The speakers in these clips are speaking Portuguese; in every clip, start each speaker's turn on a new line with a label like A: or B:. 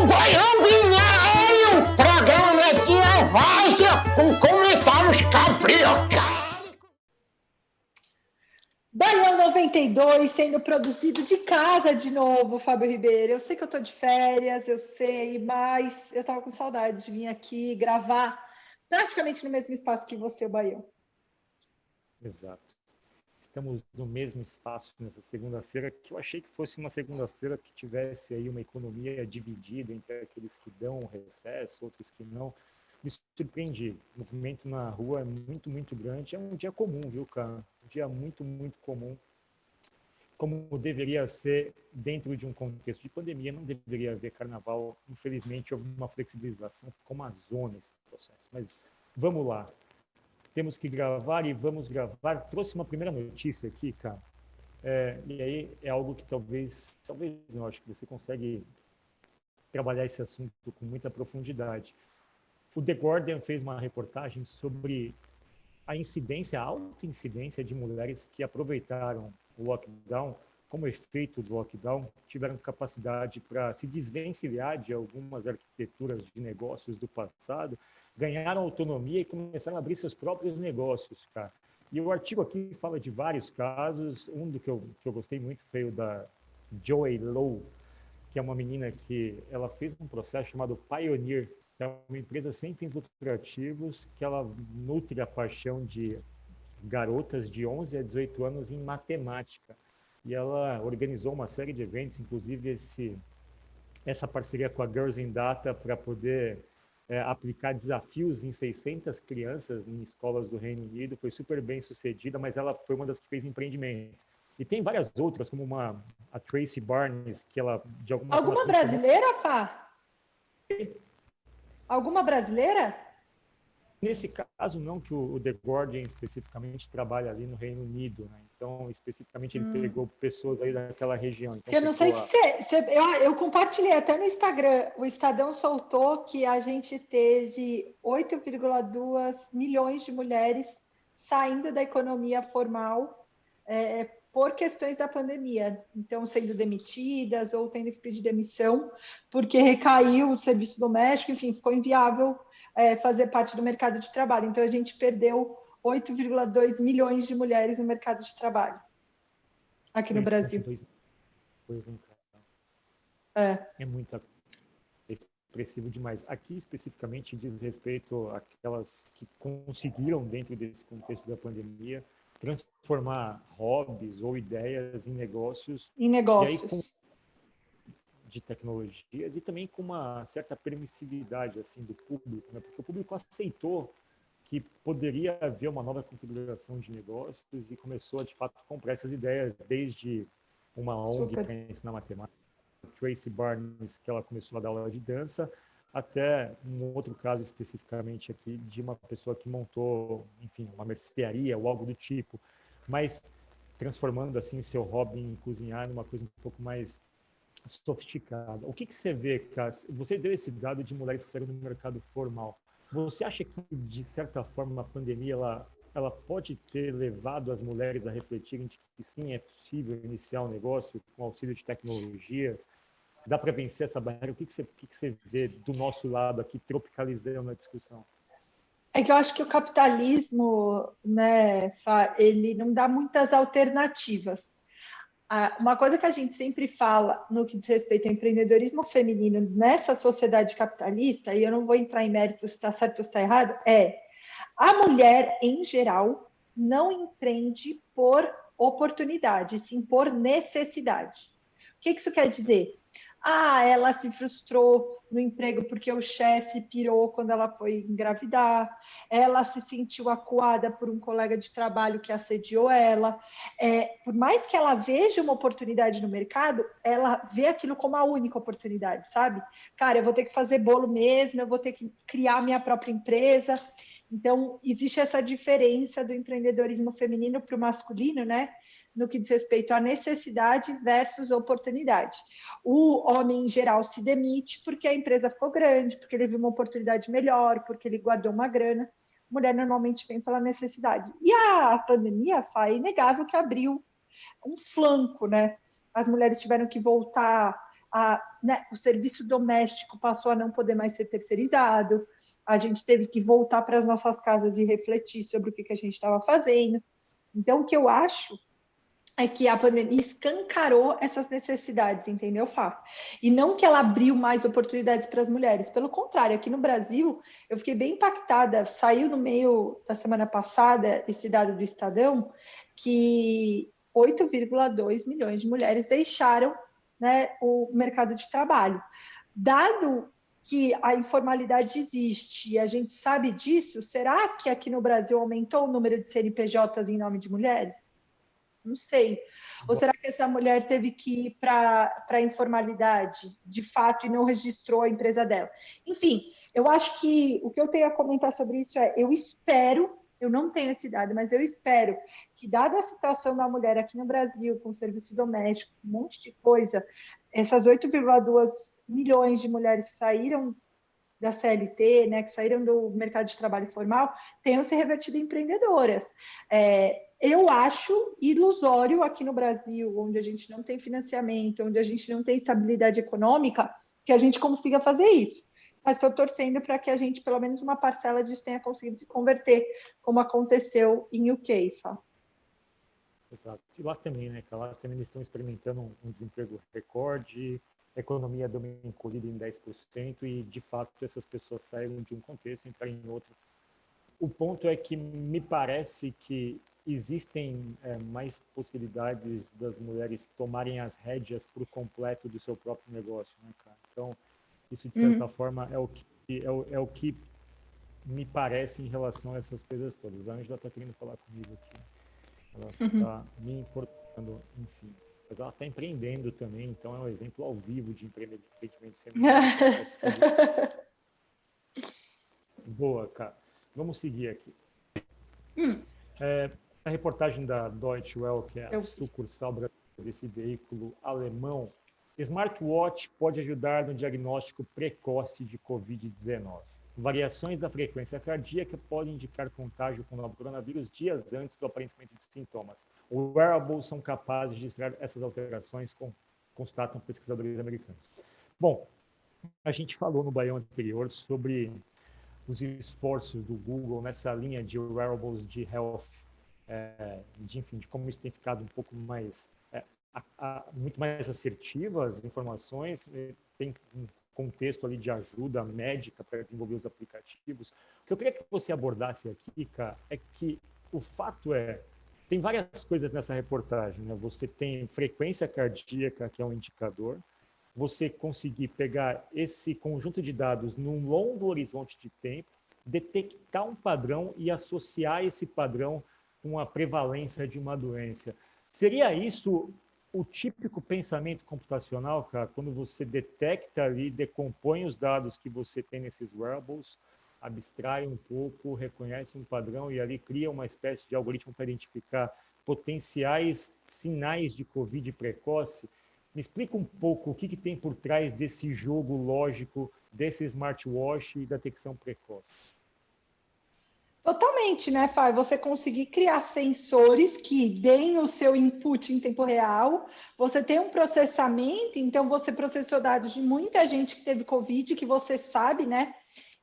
A: Baião, o programa de Evásia com comentários cabriocálicos.
B: Baião 92 sendo produzido de casa de novo, Fábio Ribeiro. Eu sei que eu tô de férias, eu sei, mas eu tava com saudade de vir aqui gravar praticamente no mesmo espaço que você, o Baião.
C: Exato. Estamos no mesmo espaço nessa segunda-feira, que eu achei que fosse uma segunda-feira que tivesse aí uma economia dividida entre aqueles que dão recesso, outros que não. Me surpreendi. O movimento na rua é muito, muito grande. É um dia comum, viu, cara? Um dia muito, muito comum. Como deveria ser dentro de um contexto de pandemia, não deveria haver carnaval. Infelizmente, houve uma flexibilização, ficou uma zona esse processo. Mas vamos lá. Temos que gravar e vamos gravar. Trouxe uma primeira notícia aqui, cara. E aí é algo que talvez não, acho que você consegue trabalhar esse assunto com muita profundidade. O The Guardian fez uma reportagem sobre a alta incidência de mulheres que aproveitaram o lockdown, como efeito do lockdown, tiveram capacidade para se desvencilhar de algumas arquiteturas de negócios do passado, ganharam autonomia e começaram a abrir seus próprios negócios, cara. E o artigo aqui fala de vários casos. Um do que eu gostei muito foi o da Joey Low, que é uma menina que ela fez um processo chamado Pioneer, que é uma empresa sem fins lucrativos, que ela nutre a paixão de garotas de 11 a 18 anos em matemática. E ela organizou uma série de eventos, inclusive essa parceria com a Girls in Data para poder aplicar desafios em 600 crianças em escolas do Reino Unido. Foi super bem sucedida, mas ela foi uma das que fez empreendimento. E tem várias outras, como a Tracy Barnes, que ela, de alguma forma...
B: Alguma brasileira, Fá? Alguma brasileira?
C: Nesse caso, não, que o The Guardian especificamente trabalha ali no Reino Unido, né? Então, especificamente, ele pegou pessoas aí daquela região. Então,
B: eu não sei se eu compartilhei até no Instagram. O Estadão soltou que a gente teve 8,2 milhões de mulheres saindo da economia formal por questões da pandemia. Então, sendo demitidas ou tendo que pedir demissão, porque recaiu o serviço doméstico, enfim, ficou inviável fazer parte do mercado de trabalho. Então, a gente perdeu 8,2 milhões de mulheres no mercado de trabalho aqui no Brasil.
C: É muita expressivo demais. Aqui, especificamente, diz respeito àquelas que conseguiram, dentro desse contexto da pandemia, transformar hobbies ou ideias em negócios.
B: Em negócios.
C: E aí, de tecnologias e também com uma certa permissividade assim do público, né? Porque o público aceitou que poderia haver uma nova configuração de negócios e começou a, de fato, comprar essas ideias, desde uma ONG para ensinar matemática, Tracy Barnes, que ela começou a dar aula de dança, até um outro caso especificamente aqui de uma pessoa que montou, enfim, uma mercearia ou algo do tipo, mas transformando assim seu hobby em cozinhar numa coisa um pouco mais sofisticada. O que você vê, cara? Você deu esse dado de mulheres que saíram do mercado formal. Você acha que, de certa forma, a pandemia ela pode ter levado as mulheres a refletirem de que sim, é possível iniciar um negócio com auxílio de tecnologias? Dá para vencer essa barreira? O que você vê do nosso lado aqui, tropicalizando a discussão?
B: É que eu acho que o capitalismo, né, ele não dá muitas alternativas. Uma coisa que a gente sempre fala no que diz respeito ao empreendedorismo feminino nessa sociedade capitalista, e eu não vou entrar em méritos se está certo ou se está errado, a mulher, em geral, não empreende por oportunidade, sim por necessidade. O que isso quer dizer? Ela se frustrou no emprego porque o chefe pirou quando ela foi engravidar, ela se sentiu acuada por um colega de trabalho que assediou ela. Por mais que ela veja uma oportunidade no mercado, ela vê aquilo como a única oportunidade, sabe? Cara, eu vou ter que fazer bolo mesmo, eu vou ter que criar minha própria empresa. Então, existe essa diferença do empreendedorismo feminino para o masculino, né? No que diz respeito à necessidade versus oportunidade. O homem, em geral, se demite porque a empresa ficou grande, porque ele viu uma oportunidade melhor, porque ele guardou uma grana. A mulher normalmente vem pela necessidade. E a pandemia, é inegável que abriu um flanco, né? As mulheres tiveram que voltar né, o serviço doméstico passou a não poder mais ser terceirizado, a gente teve que voltar para as nossas casas e refletir sobre o que a gente estava fazendo. Então, o que eu acho é que a pandemia escancarou essas necessidades, entendeu, Fá? E não que ela abriu mais oportunidades para as mulheres. Pelo contrário, aqui no Brasil, eu fiquei bem impactada. Saiu no meio da semana passada esse dado do Estadão, que 8,2 milhões de mulheres deixaram, né, o mercado de trabalho. Dado que a informalidade existe e a gente sabe disso, será que aqui no Brasil aumentou o número de CNPJs em nome de mulheres? Não sei. Ou será que essa mulher teve que ir para a informalidade, de fato, e não registrou a empresa dela? Enfim, eu acho que o que eu tenho a comentar sobre isso é, eu espero, eu não tenho esse dado, mas eu espero que, dada a situação da mulher aqui no Brasil, com serviço doméstico, um monte de coisa, essas 8,2 milhões de mulheres que saíram da CLT, né, que saíram do mercado de trabalho formal, tenham se revertido em empreendedoras. Eu acho ilusório aqui no Brasil, onde a gente não tem financiamento, onde a gente não tem estabilidade econômica, que a gente consiga fazer isso. Mas estou torcendo para que a gente, pelo menos uma parcela disso, tenha conseguido se converter, como aconteceu em UK, Fá.
C: Exato. E lá também, né, que lá também eles estão experimentando um desemprego recorde, a economia deu uma encolhida em 10% e, de fato, essas pessoas saíram de um contexto e entraram em outro. O ponto é que me parece que existem mais possibilidades das mulheres tomarem as rédeas por completo do seu próprio negócio, né, cara? Então, isso, de certa forma, é o que me parece em relação a essas coisas todas. A Ângela está querendo falar comigo aqui. Ela está me importando, enfim. Mas ela está empreendendo também, então é um exemplo ao vivo de empreendimento feminino. Boa, cara. Vamos seguir aqui. A reportagem da Deutsche Welle, que é a sucursal brasileira desse veículo alemão, smartwatch pode ajudar no diagnóstico precoce de Covid-19. Variações da frequência cardíaca podem indicar contágio com o novo coronavírus dias antes do aparecimento de sintomas. Os wearables são capazes de registrar essas alterações, constatam pesquisadores americanos. Bom, a gente falou no Baião anterior sobre os esforços do Google nessa linha de wearables de health, de como isso tem ficado um pouco mais, muito mais assertivas as informações, tem um contexto ali de ajuda médica para desenvolver os aplicativos. O que eu queria que você abordasse aqui, cara, é que o fato tem várias coisas nessa reportagem, né? Você tem frequência cardíaca, que é um indicador, você conseguir pegar esse conjunto de dados num longo horizonte de tempo, detectar um padrão e associar esse padrão com a prevalência de uma doença. Seria isso o típico pensamento computacional, cara, quando você detecta ali, decompõe os dados que você tem nesses wearables, abstrai um pouco, reconhece um padrão e ali cria uma espécie de algoritmo para identificar potenciais sinais de Covid precoce? Me explica um pouco o que tem por trás desse jogo lógico, desse smartwatch e da detecção precoce.
B: Totalmente, né, Fábio? Você conseguir criar sensores que deem o seu input em tempo real, você tem um processamento, então você processou dados de muita gente que teve Covid, que você sabe, né?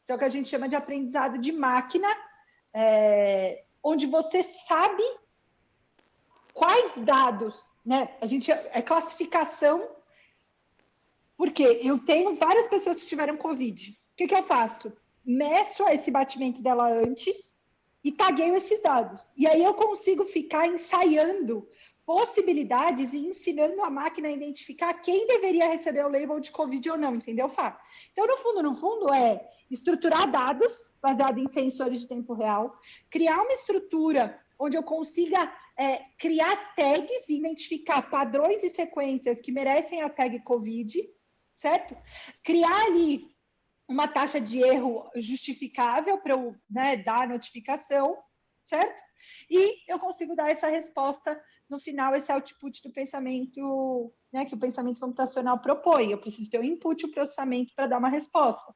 B: Isso é o que a gente chama de aprendizado de máquina, onde você sabe quais dados, né? A gente é classificação, porque eu tenho várias pessoas que tiveram Covid. O que eu faço? Meço esse batimento dela antes e tagueio esses dados. E aí eu consigo ficar ensaiando possibilidades e ensinando a máquina a identificar quem deveria receber o label de Covid ou não, entendeu, Fá? Então, no fundo, é estruturar dados baseado em sensores de tempo real, criar uma estrutura onde eu consiga criar tags e identificar padrões e sequências que merecem a tag Covid, certo? Criar ali uma taxa de erro justificável para eu, né, dar a notificação, certo? E eu consigo dar essa resposta no final, esse output do pensamento, né, que o pensamento computacional propõe. Eu preciso ter o input, o processamento para dar uma resposta.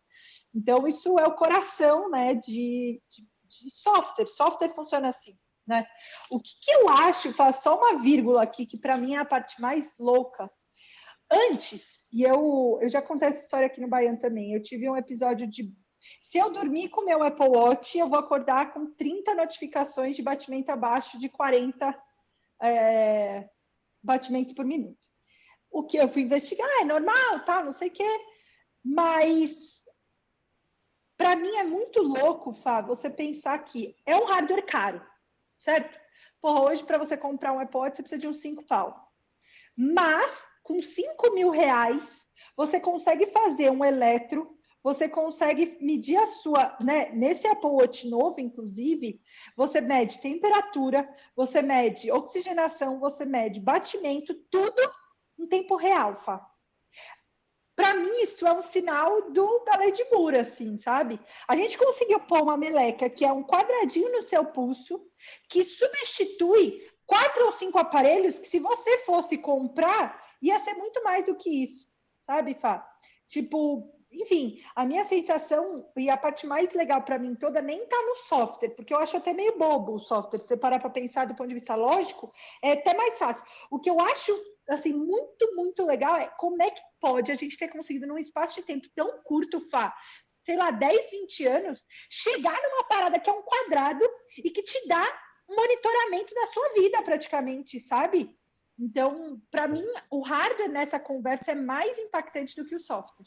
B: Então, isso é o coração, né, de software. Software funciona assim, né? O que eu acho, faço só uma vírgula aqui, que para mim é a parte mais louca. Antes, e eu já contei essa história aqui no Baiano também, eu tive um episódio de... Se eu dormir com o meu Apple Watch, eu vou acordar com 30 notificações de batimento abaixo de 40 batimentos por minuto. O que eu fui investigar é normal, tá, não sei o quê, mas para mim é muito louco, Fá, você pensar que é um hardware caro, certo? Porra, hoje para você comprar um Apple Watch você precisa de uns 5 pau. Mas com 5 mil reais você consegue fazer um eletro, você consegue medir a sua, né? Nesse Apple Watch novo, inclusive, você mede temperatura, você mede oxigenação, você mede batimento, tudo em tempo real, Fá. Para mim, isso é um sinal da lei de Moore, assim, sabe? A gente conseguiu pôr uma meleca que é um quadradinho no seu pulso, que substitui 4 ou 5 aparelhos que, se você fosse comprar, ia ser muito mais do que isso, sabe, Fá? Tipo, enfim, a minha sensação e a parte mais legal para mim toda nem tá no software, porque eu acho até meio bobo o software. Se você parar para pensar do ponto de vista lógico, é até mais fácil. O que eu acho assim, muito, muito legal é como é que pode a gente ter conseguido, num espaço de tempo tão curto, Fá, sei lá, 10, 20 anos, chegar numa parada que é um quadrado e que te dá um monitoramento da sua vida, praticamente, sabe? Então, para mim, o hardware nessa conversa é mais impactante do que o software.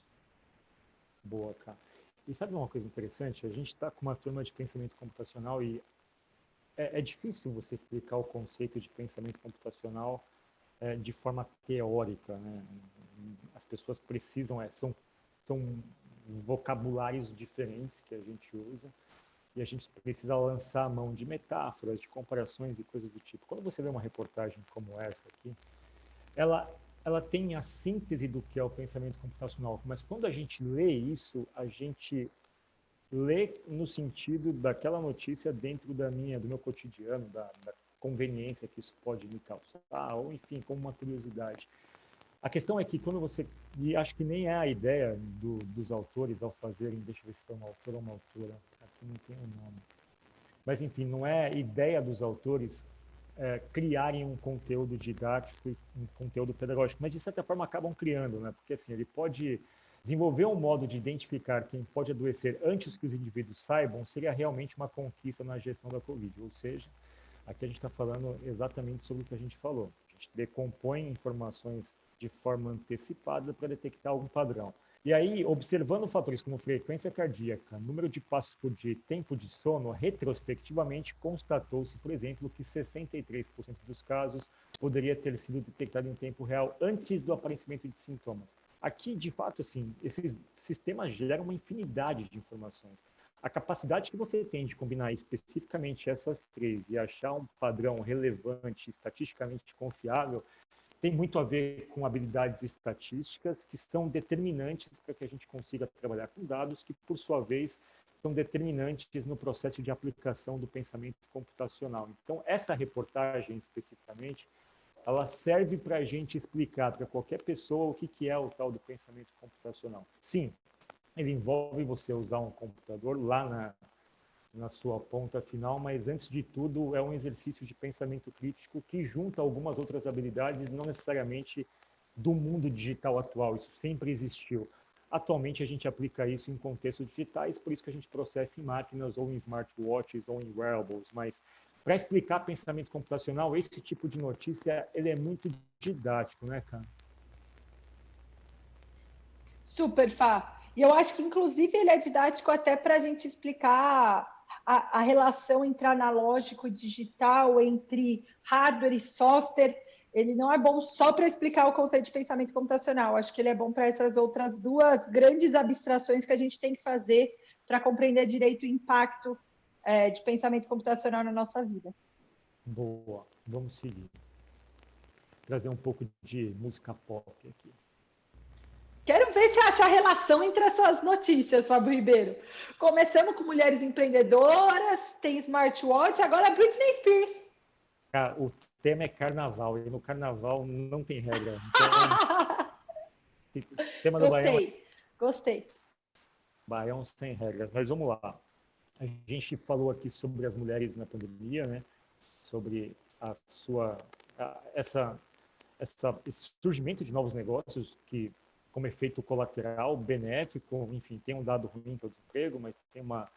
C: Boa, cara. E sabe uma coisa interessante? A gente está com uma turma de pensamento computacional e é difícil você explicar o conceito de pensamento computacional de forma teórica, né? As pessoas precisam, são vocabulários diferentes que a gente usa e a gente precisa lançar a mão de metáforas, de comparações e coisas do tipo. Quando você vê uma reportagem como essa aqui, ela tem a síntese do que é o pensamento computacional, mas quando a gente lê isso, a gente lê no sentido daquela notícia dentro do meu cotidiano, da conveniência que isso pode me causar, ou enfim, como uma curiosidade. A questão é que quando você, e acho que nem é a ideia dos autores ao fazerem, deixa eu ver se foi um autor ou uma autora, aqui não tem o nome, mas enfim, não é a ideia dos autores criarem um conteúdo didático e um conteúdo pedagógico, mas de certa forma acabam criando, né? Porque assim, ele pode desenvolver um modo de identificar quem pode adoecer antes que os indivíduos saibam, seria realmente uma conquista na gestão da Covid, ou seja, aqui a gente está falando exatamente sobre o que a gente falou. A gente decompõe informações de forma antecipada para detectar algum padrão. E aí, observando fatores como frequência cardíaca, número de passos por dia e tempo de sono, retrospectivamente constatou-se, por exemplo, que 63% dos casos poderia ter sido detectado em tempo real antes do aparecimento de sintomas. Aqui, de fato, assim, esses sistemas geram uma infinidade de informações. A capacidade que você tem de combinar especificamente essas três e achar um padrão relevante, estatisticamente confiável, tem muito a ver com habilidades estatísticas que são determinantes para que a gente consiga trabalhar com dados que, por sua vez, são determinantes no processo de aplicação do pensamento computacional. Então, essa reportagem, especificamente, ela serve para a gente explicar para qualquer pessoa o que é o tal do pensamento computacional. Sim, ele envolve você usar um computador lá na sua ponta final, mas antes de tudo é um exercício de pensamento crítico que junta algumas outras habilidades, não necessariamente do mundo digital atual, isso sempre existiu. Atualmente a gente aplica isso em contextos digitais, por isso que a gente processa em máquinas ou em smartwatches ou em wearables, mas para explicar pensamento computacional, esse tipo de notícia, ele é muito didático, né, cara?
B: Super, Fá. E eu acho que, inclusive, ele é didático até para a gente explicar a relação entre analógico e digital, entre hardware e software. Ele não é bom só para explicar o conceito de pensamento computacional. Acho que ele é bom para essas outras duas grandes abstrações que a gente tem que fazer para compreender direito o impacto de pensamento computacional na nossa vida.
C: Boa, vamos seguir. Trazer um pouco de música pop aqui.
B: Quero ver se acha a relação entre essas notícias, Fábio Ribeiro. Começamos com mulheres empreendedoras, tem smartwatch, agora Britney Spears.
C: Cara, o tema é carnaval, e no carnaval não tem regra. Então, o tema do Baião é
B: Gostei.
C: Baião sem regras. Mas vamos lá. A gente falou aqui sobre as mulheres na pandemia, né? Sobre essa esse surgimento de novos negócios que, como efeito colateral, benéfico, enfim, tem um dado ruim que é o desemprego, mas tem uma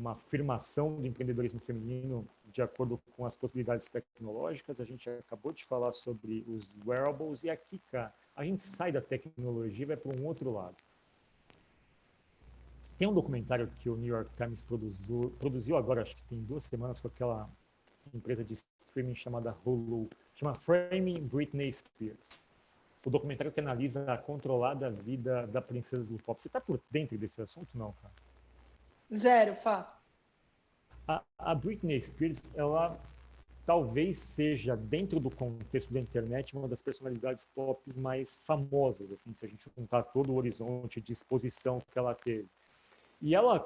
C: afirmação do empreendedorismo feminino de acordo com as possibilidades tecnológicas. A gente acabou de falar sobre os wearables e aqui, cara, a gente sai da tecnologia e vai para um outro lado. Tem um documentário que o New York Times produziu agora, acho que tem 2 semanas, com aquela empresa de streaming chamada Hulu, chama Framing Britney Spears. O documentário que analisa a controlada vida da princesa do pop. Você está por dentro desse assunto, não, cara?
B: Zero, Fá.
C: A Britney Spears, ela talvez seja, dentro do contexto da internet, uma das personalidades pop mais famosas, assim, se a gente juntar todo o horizonte de exposição que ela teve. E ela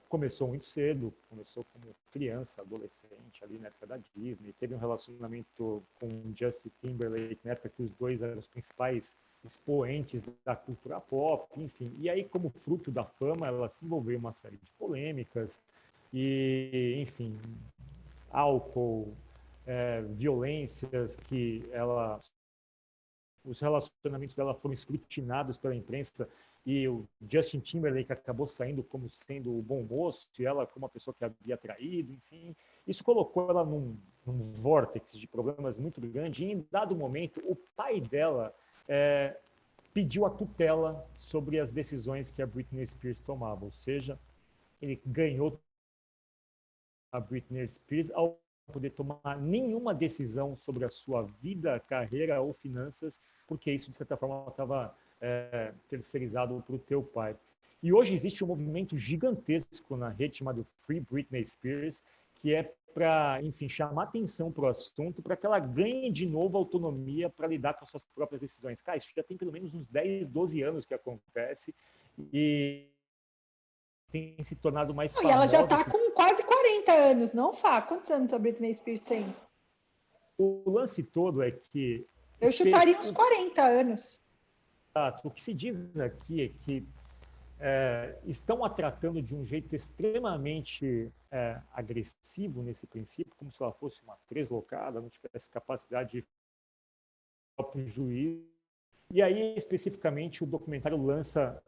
C: começou muito cedo, começou como criança, adolescente, ali na época da Disney, teve um relacionamento com Justin Timberlake, na época que os dois eram os principais expoentes da cultura pop, enfim. E aí, como fruto da fama, ela se envolveu em uma série de polêmicas e, enfim, álcool, violências que os relacionamentos dela foram escrutinados pela imprensa e o Justin Timberlake acabou saindo como sendo o bom moço e ela como uma pessoa que havia traído, enfim. Isso colocou ela num vórtice de problemas muito grande e, em dado momento, o pai dela pediu a tutela sobre as decisões que a Britney Spears tomava, ou seja, ele ganhou a Britney Spears ao poder tomar nenhuma decisão sobre a sua vida, carreira ou finanças, porque isso, de certa forma, estava terceirizado para o teu pai. E hoje existe um movimento gigantesco na rede chamado Free Britney Spears, que é para, enfim, chamar atenção para o assunto, para que ela ganhe de novo autonomia para lidar com as suas próprias decisões. Cara, isso já tem pelo menos uns 10, 12 anos que acontece e tem se tornado mais famosa.
B: E ela já está com quase 40 anos, não, Fá? Quantos anos a Britney Spears tem?
C: O lance todo é que...
B: Eu chutaria uns 40 anos.
C: O que se diz aqui é que estão a tratando de um jeito extremamente agressivo nesse princípio, como se ela fosse uma translocada, não tivesse capacidade de próprio juízo. E aí, especificamente, o documentário lança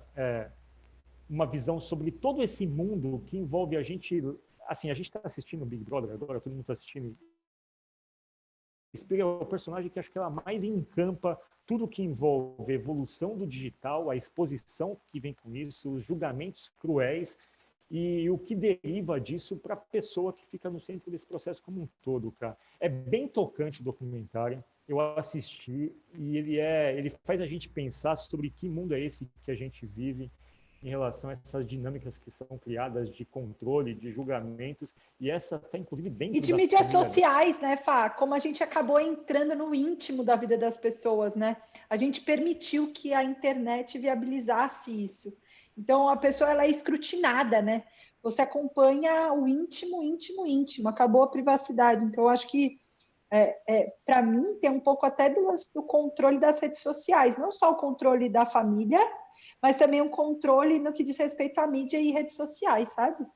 C: uma visão sobre todo esse mundo que envolve a gente. Assim, a gente está assistindo o Big Brother agora, todo mundo está assistindo. Spears é o personagem que acho que ela mais encampa tudo que envolve a evolução do digital, a exposição que vem com isso, os julgamentos cruéis e o que deriva disso para a pessoa que fica no centro desse processo como um todo, cara. É bem tocante o documentário, eu assisti e ele faz a gente pensar sobre que mundo é esse que a gente vive em relação a essas dinâmicas que são criadas de controle, de julgamentos, e essa está inclusive dentro
B: e de mídias sociais, né, Fá? Como a gente acabou entrando no íntimo da vida das pessoas, né? A gente permitiu que a internet viabilizasse isso. Então, a pessoa ela é escrutinada, né? Você acompanha o íntimo, íntimo, íntimo. Acabou a privacidade. Então, eu acho que, para mim, tem um pouco até do controle das redes sociais. Não só o controle da família, mas também um controle no que diz respeito à mídia e redes sociais, sabe?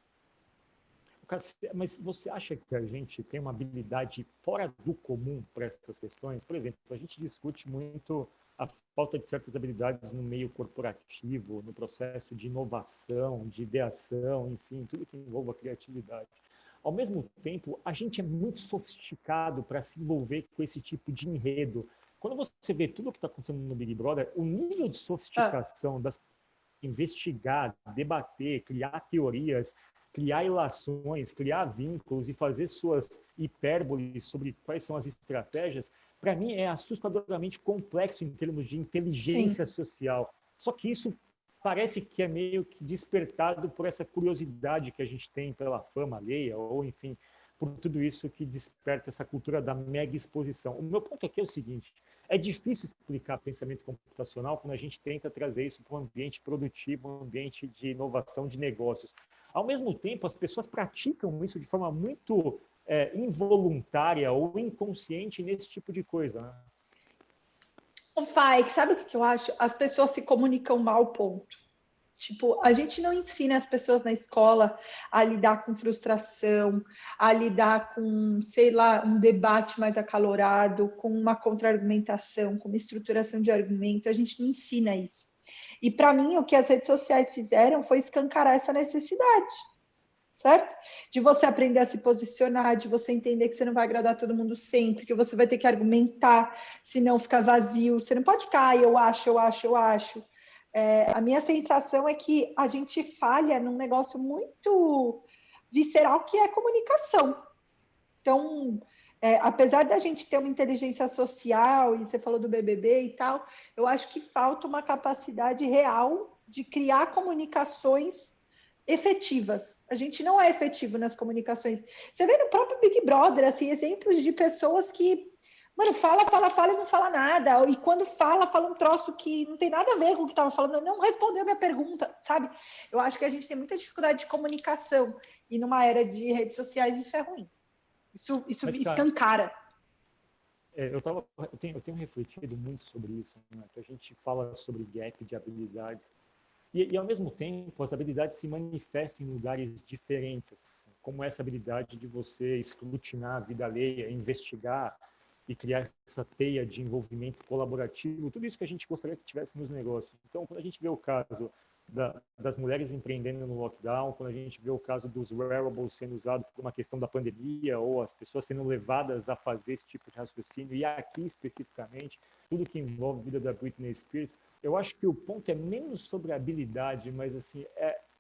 C: Mas você acha que a gente tem uma habilidade fora do comum para essas questões? Por exemplo, a gente discute muito a falta de certas habilidades no meio corporativo, no processo de inovação, de ideação, enfim, tudo que envolva a criatividade. Ao mesmo tempo, a gente é muito sofisticado para se envolver com esse tipo de enredo. Quando você vê tudo o que está acontecendo no Big Brother, o nível de sofisticação das investigar, debater, criar teorias, criar ilações, criar vínculos e fazer suas hipérboles sobre quais são as estratégias, para mim é assustadoramente complexo em termos de inteligência social. Só que isso parece que é meio que despertado por essa curiosidade que a gente tem pela fama alheia, ou enfim, por tudo isso que desperta essa cultura da mega exposição. O meu ponto aqui é o seguinte: é difícil explicar pensamento computacional quando a gente tenta trazer isso para um ambiente produtivo, um ambiente de inovação de negócios. Ao mesmo tempo, as pessoas praticam isso de forma muito involuntária ou inconsciente nesse tipo de coisa, né?
B: Fai, sabe o que eu acho? As pessoas se comunicam mal, ponto. Tipo, a gente não ensina as pessoas na escola a lidar com frustração, a lidar com, sei lá, um debate mais acalorado, com uma contra-argumentação, com uma estruturação de argumento. A gente não ensina isso. E para mim, o que as redes sociais fizeram foi escancarar essa necessidade, certo? De você aprender a se posicionar, de você entender que você não vai agradar todo mundo sempre, que você vai ter que argumentar, senão fica vazio. Você não pode ficar, eu acho, eu acho, eu acho. A minha sensação é que a gente falha num negócio muito visceral que é comunicação. Então, apesar da gente ter uma inteligência social, e você falou do BBB e tal, eu acho que falta uma capacidade real de criar comunicações efetivas. A gente não é efetivo nas comunicações. Você vê no próprio Big Brother, assim, exemplos de pessoas que, mano, fala e não fala nada. E quando fala um troço que não tem nada a ver com o que estava falando, não respondeu a minha pergunta, sabe? Eu acho que a gente tem muita dificuldade de comunicação. E numa era de redes sociais, isso é ruim. Isso
C: Mas,
B: escancara.
C: Eu tenho refletido muito sobre isso, né? Que a gente fala sobre gap de habilidades. E, ao mesmo tempo, as habilidades se manifestam em lugares diferentes, assim, como essa habilidade de você escrutinar a vida alheia, investigar e criar essa teia de envolvimento colaborativo, tudo isso que a gente gostaria que tivesse nos negócios. Então, quando a gente vê o caso das mulheres empreendendo no lockdown, quando a gente vê o caso dos wearables sendo usados por uma questão da pandemia, ou as pessoas sendo levadas a fazer esse tipo de raciocínio, e aqui especificamente, tudo que envolve a vida da Britney Spears, eu acho que o ponto é menos sobre a habilidade, mas assim,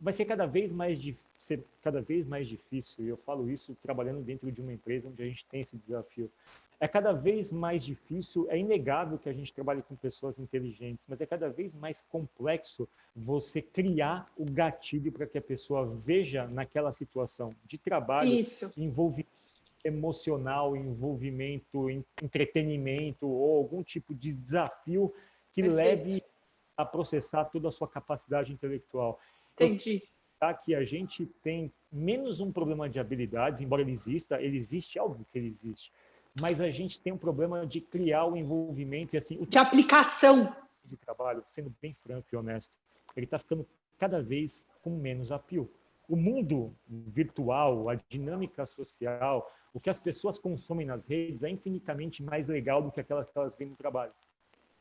C: vai ser cada vez mais difícil, e eu falo isso trabalhando dentro de uma empresa onde a gente tem esse desafio. É cada vez mais difícil, é inegável que a gente trabalhe com pessoas inteligentes, mas é cada vez mais complexo você criar o gatilho para que a pessoa veja naquela situação de trabalho envolvimento emocional, envolvimento, entretenimento ou algum tipo de desafio que leve a processar toda a sua capacidade intelectual.
B: Entendi.
C: Que a gente tem menos um problema de habilidades, embora ele existe, é óbvio que ele existe, mas a gente tem um problema de criar o envolvimento e assim
B: de aplicação
C: de trabalho, sendo bem franco e honesto, ele está ficando cada vez com menos apelo. O mundo virtual, a dinâmica social, o que as pessoas consomem nas redes é infinitamente mais legal do que aquelas que elas veem no trabalho.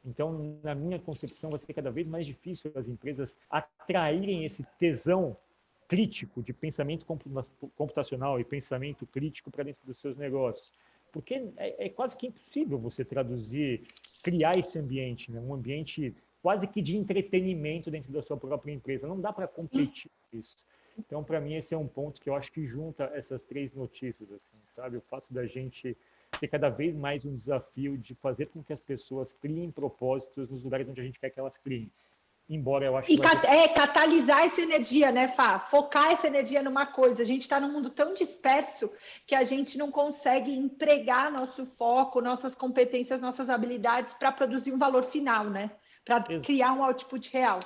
C: Então, na minha concepção, vai ser cada vez mais difícil as empresas atraírem esse tesão crítico de pensamento computacional e pensamento crítico para dentro dos seus negócios. Porque é quase que impossível você criar esse ambiente, né? Um ambiente quase que de entretenimento dentro da sua própria empresa. Não dá para competir com isso. Então, para mim, esse é um ponto que eu acho que junta essas três notícias, assim, sabe? O fato da gente ter cada vez mais um desafio de fazer com que as pessoas criem propósitos nos lugares onde a gente quer que elas criem. Embora eu acho que
B: catalisar essa energia, né, Fá? Focar essa energia numa coisa. A gente está num mundo tão disperso que a gente não consegue empregar nosso foco, nossas competências, nossas habilidades para produzir um valor final, né? Para criar um output real.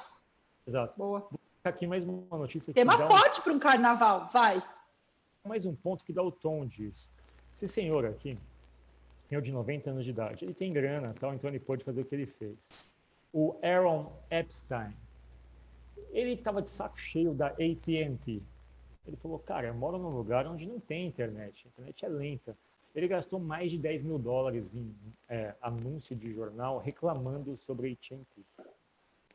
C: Exato.
B: Boa.
C: Vou colocar aqui mais uma notícia.
B: Tema forte para um carnaval, vai.
C: Mais um ponto que dá o tom disso. Esse senhor aqui, senhor de 90 anos de idade, ele tem grana, tal, então ele pode fazer o que ele fez. O Aaron Epstein, ele estava de saco cheio da AT&T. Ele falou, cara, eu moro num lugar onde não tem internet, a internet é lenta. Ele gastou mais de $10 mil em anúncio de jornal reclamando sobre a AT&T.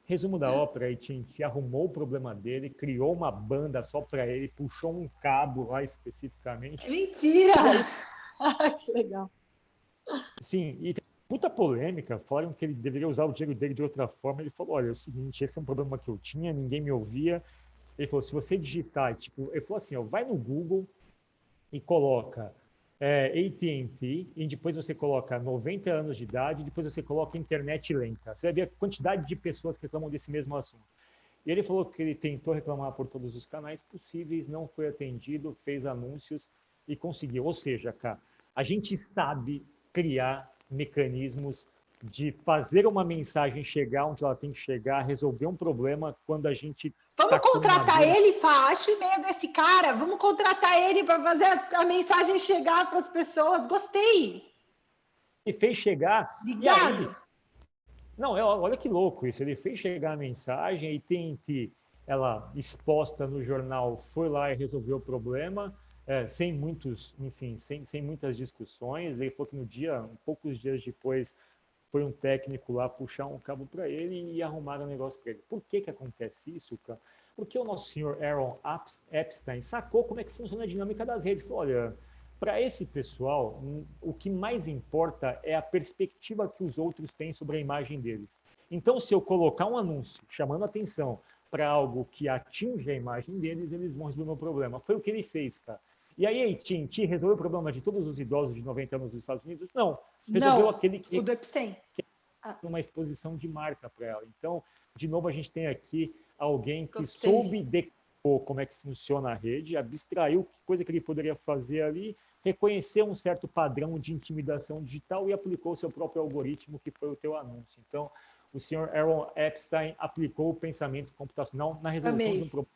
C: Resumo da ópera, a AT&T arrumou o problema dele, criou uma banda só para ele, puxou um cabo lá especificamente.
B: Mentira! Que legal.
C: Sim, e puta polêmica, falaram que ele deveria usar o dinheiro dele de outra forma. Ele falou, olha, é o seguinte, esse é um problema que eu tinha, ninguém me ouvia. Ele falou, se você digitar, ele falou assim, ó, vai no Google e coloca AT&T, e depois você coloca 90 anos de idade, e depois você coloca internet lenta. Você vai ver a quantidade de pessoas que reclamam desse mesmo assunto. E ele falou que ele tentou reclamar por todos os canais possíveis, não foi atendido, fez anúncios e conseguiu. Ou seja, cara, a gente sabe criar mecanismos de fazer uma mensagem chegar onde ela tem que chegar, resolver um problema quando a gente...
B: Vamos contratar ele, Fá, acho o e-mail desse cara, vamos contratar ele para fazer a mensagem chegar para as pessoas, gostei.
C: E fez chegar...
B: Obrigado.
C: Não, olha que louco isso, ele fez chegar a mensagem e ela exposta no jornal foi lá e resolveu o problema, sem muitos, enfim, sem muitas discussões. Ele falou que no dia, poucos dias depois, foi um técnico lá puxar um cabo para ele e arrumar um negócio para ele. Por que que acontece isso, cara? Porque o nosso senhor Aaron Epstein sacou como é que funciona a dinâmica das redes. Falou, olha, para esse pessoal, o que mais importa é a perspectiva que os outros têm sobre a imagem deles. Então, se eu colocar um anúncio chamando atenção para algo que atinge a imagem deles, eles vão resolver o meu problema. Foi o que ele fez, cara. E aí, AT&T resolveu o problema de todos os idosos de 90 anos dos Estados Unidos? Não. Resolveu aquele que
B: o do Epstein.
C: Uma exposição de marca para ela. Então, de novo, a gente tem aqui alguém que
B: Gostei.
C: soube decor como é que funciona a rede, abstraiu que coisa que ele poderia fazer ali, reconheceu um certo padrão de intimidação digital e aplicou o seu próprio algoritmo, que foi o teu anúncio. Então, o senhor Aaron Epstein aplicou o pensamento computacional na resolução de um problema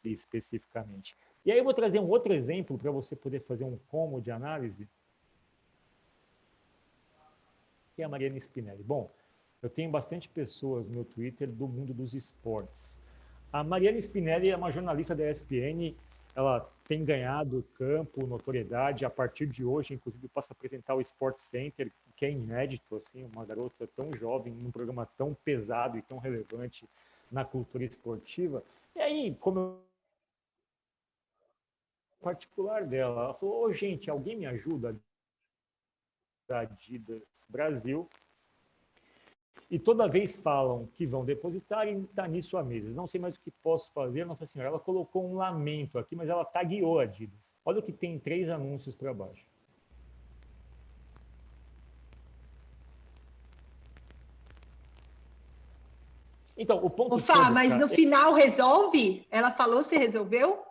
C: especificamente. E aí eu vou trazer um outro exemplo para você poder fazer um como de análise, que é a Mariana Spinelli. Bom, eu tenho bastante pessoas no meu Twitter do mundo dos esportes. A Mariana Spinelli é uma jornalista da ESPN, ela tem ganhado campo, notoriedade, a partir de hoje, inclusive, passa a apresentar o Sport Center, que é inédito, assim, uma garota tão jovem, num programa tão pesado e tão relevante na cultura esportiva. E aí, como eu particular dela, ela falou, ô, gente, alguém me ajuda? Da Adidas Brasil, e toda vez falam que vão depositar e está nisso há meses. Não sei mais o que posso fazer. Nossa Senhora, ela colocou um lamento aqui, mas ela tagueou a Adidas. Olha o que tem 3 anúncios para baixo. Então, o ponto
B: todo, mas no final resolve? Ela falou se resolveu?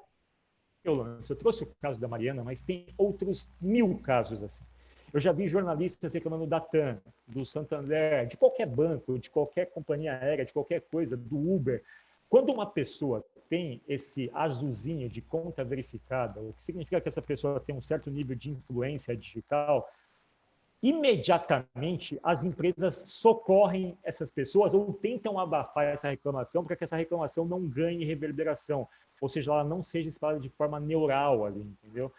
C: Eu trouxe o caso da Mariana, mas tem outros 1000 casos assim. Eu já vi jornalistas reclamando da TAM, do Santander, de qualquer banco, de qualquer companhia aérea, de qualquer coisa, do Uber. Quando uma pessoa tem esse azulzinho de conta verificada, o que significa que essa pessoa tem um certo nível de influência digital, imediatamente as empresas socorrem essas pessoas ou tentam abafar essa reclamação para que essa reclamação não ganhe reverberação, ou seja, ela não seja espalhada de forma neural ali, entendeu?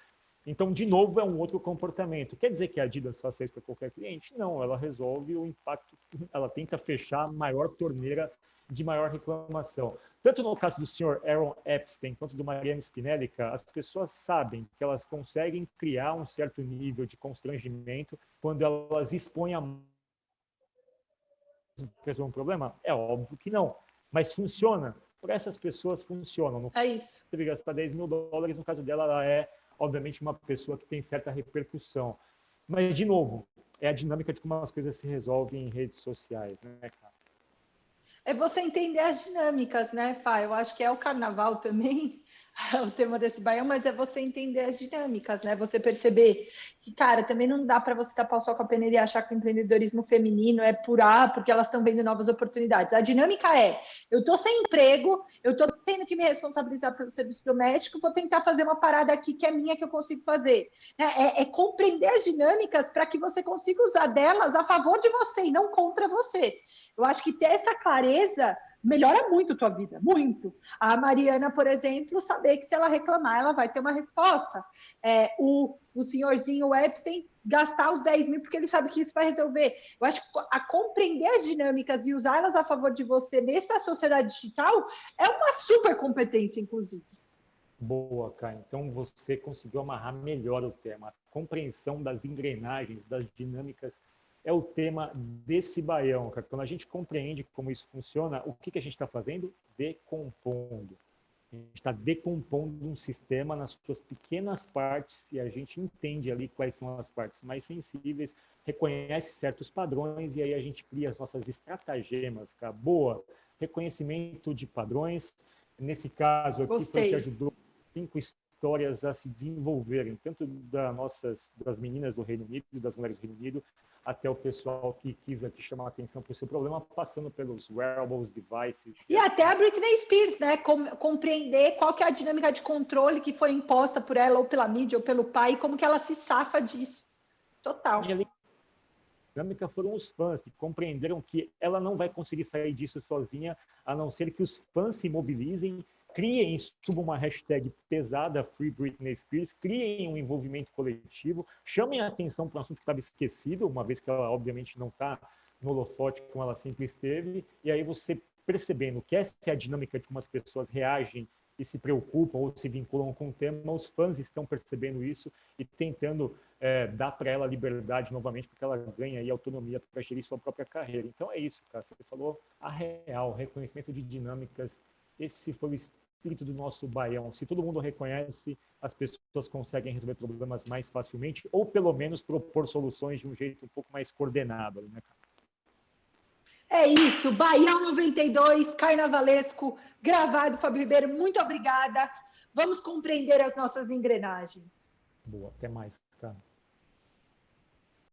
C: Então, de novo, é um outro comportamento. Quer dizer que a Adidas faça isso para qualquer cliente? Não, ela resolve o impacto, ela tenta fechar a maior torneira de maior reclamação. Tanto no caso do senhor Aaron Epstein quanto do Mariana Spinelli, as pessoas sabem que elas conseguem criar um certo nível de constrangimento quando elas expõem a resolver um problema? É óbvio que não, mas funciona. Para essas pessoas, funciona. No
B: é isso.
C: Deve gastar $10 mil, no caso dela, ela é obviamente uma pessoa que tem certa repercussão. Mas, de novo, é a dinâmica de como as coisas se resolvem em redes sociais, né, cara?
B: É você entender as dinâmicas, né, Fá? Eu acho que é o carnaval também, o tema desse baião, mas é você entender as dinâmicas, né? Você perceber que, cara, também não dá para você tapar o sol com a peneira e achar que o empreendedorismo feminino é por porque elas estão vendo novas oportunidades. A dinâmica é, eu estou sem emprego, eu estou tendo que me responsabilizar pelo serviço doméstico, vou tentar fazer uma parada aqui que é minha, que eu consigo fazer. É compreender as dinâmicas para que você consiga usar delas a favor de você e não contra você. Eu acho que ter essa clareza melhora muito a tua vida, muito. A Mariana, por exemplo, saber que se ela reclamar, ela vai ter uma resposta. O senhorzinho Epstein gastar os 10 mil porque ele sabe que isso vai resolver. Eu acho que a compreender as dinâmicas e usá-las a favor de você nessa sociedade digital é uma super competência, inclusive.
C: Boa, Kai. Então você conseguiu amarrar melhor o tema. A compreensão das engrenagens, das dinâmicas é o tema desse baião, cara. Quando a gente compreende como isso funciona, o que a gente está fazendo? Decompondo. A gente está decompondo um sistema nas suas pequenas partes e a gente entende ali quais são as partes mais sensíveis, reconhece certos padrões e aí a gente cria as nossas estratagemas, cara. Boa. Reconhecimento de padrões. Nesse caso aqui foi o que ajudou 5 histórias a se desenvolverem, tanto das meninas do Reino Unido, das mulheres do Reino Unido, até o pessoal que quis aqui chamar a atenção para o seu problema, passando pelos wearables, devices.
B: E até a Britney Spears, né? Compreender qual que é a dinâmica de controle que foi imposta por ela, ou pela mídia, ou pelo pai, e como que ela se safa disso. Total.
C: dinâmica foram os fãs, que compreenderam que ela não vai conseguir sair disso sozinha, a não ser que os fãs se mobilizem, criem, subam uma hashtag pesada, Free Britney Spears, criem um envolvimento coletivo, chamem a atenção para um assunto que estava esquecido, uma vez que ela, obviamente, não está no holofote como ela sempre esteve, e aí você percebendo que essa é a dinâmica de como as pessoas reagem e se preocupam ou se vinculam com o tema, os fãs estão percebendo isso e tentando dar para ela liberdade novamente, porque ela ganha aí autonomia para gerir sua própria carreira. Então é isso, cara. Você falou a real, reconhecimento de dinâmicas. Esse foi o espírito do nosso Baião. Se todo mundo reconhece, as pessoas conseguem resolver problemas mais facilmente ou pelo menos propor soluções de um jeito um pouco mais coordenado, né, cara?
B: É isso, Baião 92, carnavalesco, gravado, Fábio Ribeiro, muito obrigada. Vamos compreender as nossas engrenagens.
C: Boa, até mais, cara.